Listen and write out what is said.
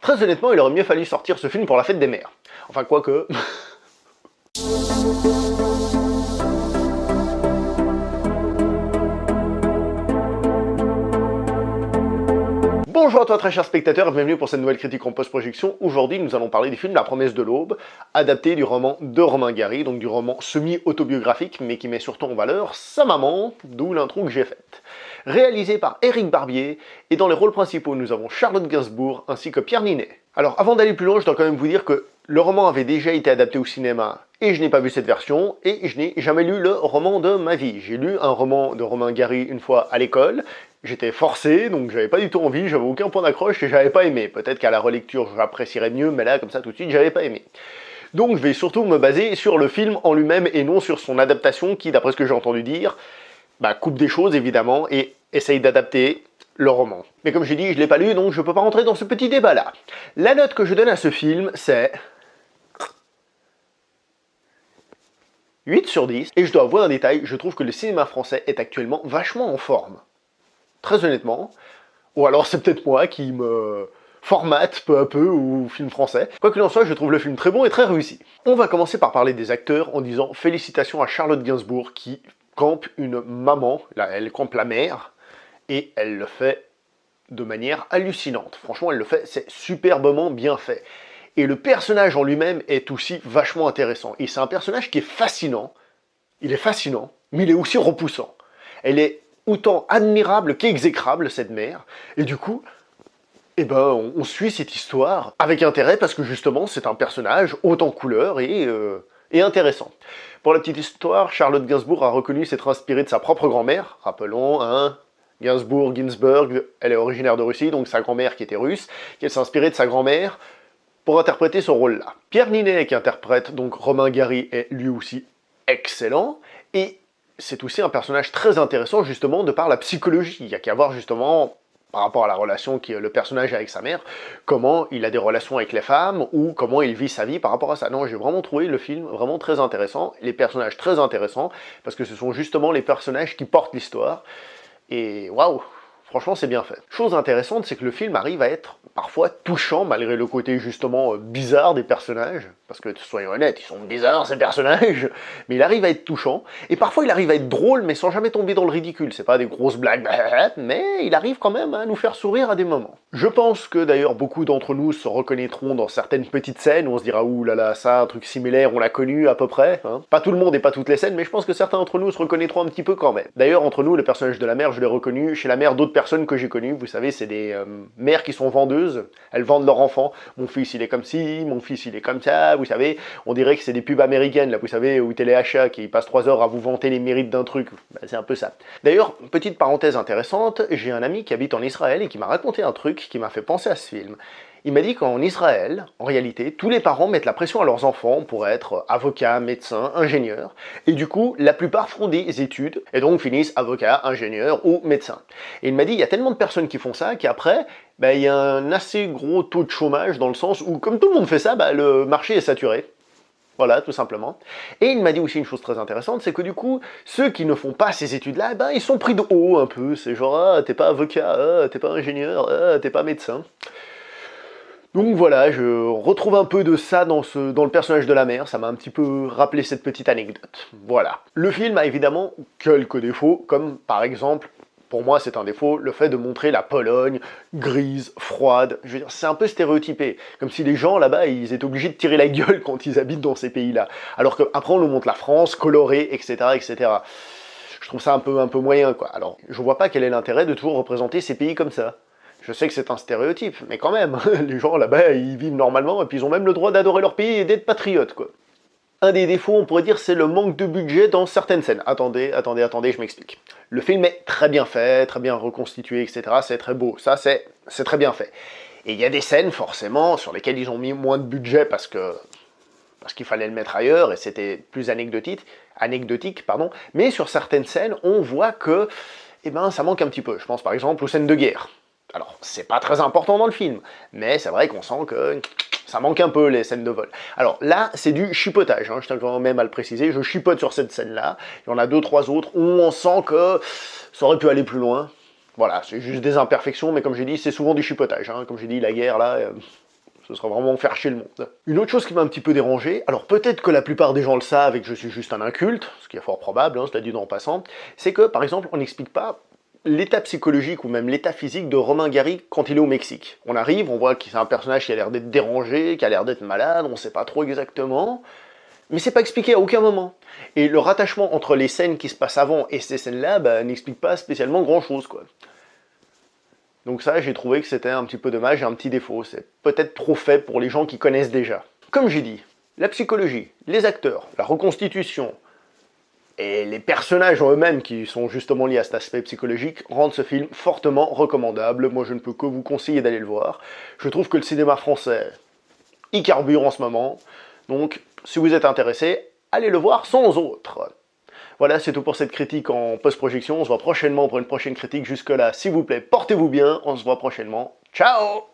Très honnêtement, il aurait mieux fallu sortir ce film pour la fête des mères. Enfin, quoique... Bonjour à toi très cher spectateur et bienvenue pour cette nouvelle critique en post-projection. Aujourd'hui nous allons parler du film La promesse de l'aube, adapté du roman de Romain Gary, donc du roman semi-autobiographique mais qui met surtout en valeur sa maman, d'où l'intro que j'ai faite. Réalisé par Éric Barbier, et dans les rôles principaux nous avons Charlotte Gainsbourg ainsi que Pierre Ninet. Alors avant d'aller plus loin, je dois quand même vous dire que le roman avait déjà été adapté au cinéma et je n'ai pas vu cette version et je n'ai jamais lu le roman de ma vie. J'ai lu un roman de Romain Gary une fois à l'école, j'étais forcé donc j'avais pas du tout envie, j'avais aucun point d'accroche et j'avais pas aimé. Peut-être qu'à la relecture j'apprécierais mieux mais là comme ça tout de suite j'avais pas aimé. Donc je vais surtout me baser sur le film en lui-même et non sur son adaptation qui d'après ce que j'ai entendu dire, coupe des choses évidemment et essaye d'adapter le roman. Mais comme j'ai dit, je l'ai pas lu, donc je peux pas rentrer dans ce petit débat-là. La note que je donne à ce film, c'est 8 sur 10, et je dois avouer un détail, je trouve que le cinéma français est actuellement vachement en forme. Très honnêtement, ou alors c'est peut-être moi qui me formate peu à peu au film français. Quoi qu'il en soit, je trouve le film très bon et très réussi. On va commencer par parler des acteurs en disant félicitations à Charlotte Gainsbourg qui campe une maman, là elle campe la mère, et elle le fait de manière hallucinante. Franchement, elle le fait, c'est superbement bien fait. Et le personnage en lui-même est aussi vachement intéressant. Et c'est un personnage qui est fascinant. Il est fascinant, mais il est aussi repoussant. Elle est autant admirable qu'exécrable, cette mère. Et du coup, on suit cette histoire avec intérêt parce que justement, c'est un personnage haut en couleur et intéressant. Pour la petite histoire, Charlotte Gainsbourg a reconnu s'être inspirée de sa propre grand-mère. Rappelons, Ginsburg, elle est originaire de Russie, donc sa grand-mère qui était russe, qu'elle s'est inspirée de sa grand-mère pour interpréter ce rôle-là. Pierre Ninet qui interprète donc Romain Gary est lui aussi excellent, et c'est aussi un personnage très intéressant justement de par la psychologie. Il y a qu'à voir justement par rapport à la relation que le personnage a avec sa mère, comment il a des relations avec les femmes, ou comment il vit sa vie par rapport à ça. Non, j'ai vraiment trouvé le film vraiment très intéressant, les personnages très intéressants, parce que ce sont justement les personnages qui portent l'histoire, et waouh, franchement c'est bien fait. Chose intéressante, c'est que le film arrive à être parfois touchant, malgré le côté justement bizarre des personnages, parce que soyons honnêtes, ils sont bizarres ces personnages, mais il arrive à être touchant, et parfois il arrive à être drôle, mais sans jamais tomber dans le ridicule. C'est pas des grosses blagues, mais il arrive quand même à nous faire sourire à des moments. Je pense que d'ailleurs beaucoup d'entre nous se reconnaîtront dans certaines petites scènes où on se dira ouh là là, ça, un truc similaire, on l'a connu à peu près, hein. Pas tout le monde et pas toutes les scènes, mais je pense que certains d'entre nous se reconnaîtront un petit peu quand même. D'ailleurs, entre nous, le personnage de la mère, je l'ai reconnu chez la mère d'autres personnes que j'ai connues. Vous savez, c'est des mères qui sont vendeuses, elles vendent leur enfant. Mon fils il est comme ci, mon fils il est comme ça, vous savez, on dirait que c'est des pubs américaines, là, vous savez, où Téléachat qui passe 3 heures à vous vanter les mérites d'un truc, c'est un peu ça. D'ailleurs, petite parenthèse intéressante, j'ai un ami qui habite en Israël et qui m'a raconté un truc qui m'a fait penser à ce film. Il m'a dit qu'en Israël, en réalité, tous les parents mettent la pression à leurs enfants pour être avocats, médecins, ingénieurs, et du coup, la plupart feront des études, et donc finissent avocats, ingénieurs ou médecins. Et il m'a dit, il y a tellement de personnes qui font ça, qu'après, il y a un assez gros taux de chômage, dans le sens où, comme tout le monde fait ça, le marché est saturé. Voilà, tout simplement. Et il m'a dit aussi une chose très intéressante, c'est que du coup, ceux qui ne font pas ces études-là, ils sont pris de haut un peu. C'est genre, ah, t'es pas avocat, ah, t'es pas ingénieur, ah, t'es pas médecin. Donc voilà, je retrouve un peu de ça dans le personnage de la mère, ça m'a un petit peu rappelé cette petite anecdote. Voilà. Le film a évidemment quelques défauts, comme par exemple, pour moi c'est un défaut, le fait de montrer la Pologne grise, froide, je veux dire, c'est un peu stéréotypé, comme si les gens là-bas, ils étaient obligés de tirer la gueule quand ils habitent dans ces pays-là, alors qu'après on nous montre la France, colorée, etc., etc. Je trouve ça un peu moyen, quoi. Alors, je vois pas quel est l'intérêt de toujours représenter ces pays comme ça. Je sais que c'est un stéréotype, mais quand même, les gens là-bas, ils vivent normalement, et puis ils ont même le droit d'adorer leur pays et d'être patriotes, quoi. Un des défauts, on pourrait dire, c'est le manque de budget dans certaines scènes. Attendez, je m'explique. Le film est très bien fait, très bien reconstitué, etc. C'est très beau, ça c'est très bien fait. Et il y a des scènes, forcément, sur lesquelles ils ont mis moins de budget parce qu'il fallait le mettre ailleurs, et c'était plus anecdotique, mais sur certaines scènes, on voit que, ça manque un petit peu. Je pense par exemple aux scènes de guerre. Alors, c'est pas très important dans le film, mais c'est vrai qu'on sent que ça manque un peu les scènes de vol. Alors là, c'est du chipotage, je tiens quand même à le préciser, je chipote sur cette scène-là, il y en a 2-3 autres où on sent que ça aurait pu aller plus loin. Voilà, c'est juste des imperfections, mais comme j'ai dit, c'est souvent du chipotage, comme j'ai dit, la guerre là, Ce serait vraiment faire chier le monde. Une autre chose qui m'a un petit peu dérangé, alors peut-être que la plupart des gens le savent et que je suis juste un inculte, ce qui est fort probable, hein, cela dit en passant, c'est que par exemple on n'explique pas l'état psychologique ou même l'état physique de Romain Gary quand il est au Mexique. On arrive, on voit que c'est un personnage qui a l'air d'être dérangé, qui a l'air d'être malade, on sait pas trop exactement, mais c'est pas expliqué à aucun moment. Et le rattachement entre les scènes qui se passent avant et ces scènes-là n'explique pas spécialement grand-chose, quoi. Donc ça, j'ai trouvé que c'était un petit peu dommage et un petit défaut. C'est peut-être trop fait pour les gens qui connaissent déjà. Comme j'ai dit, la psychologie, les acteurs, la reconstitution et les personnages en eux-mêmes qui sont justement liés à cet aspect psychologique rendent ce film fortement recommandable. Moi, je ne peux que vous conseiller d'aller le voir. Je trouve que le cinéma français y carbure en ce moment. Donc, si vous êtes intéressé, allez le voir sans autre. Voilà, c'est tout pour cette critique en post-projection. On se voit prochainement pour une prochaine critique. Jusque-là, s'il vous plaît, portez-vous bien. On se voit prochainement. Ciao!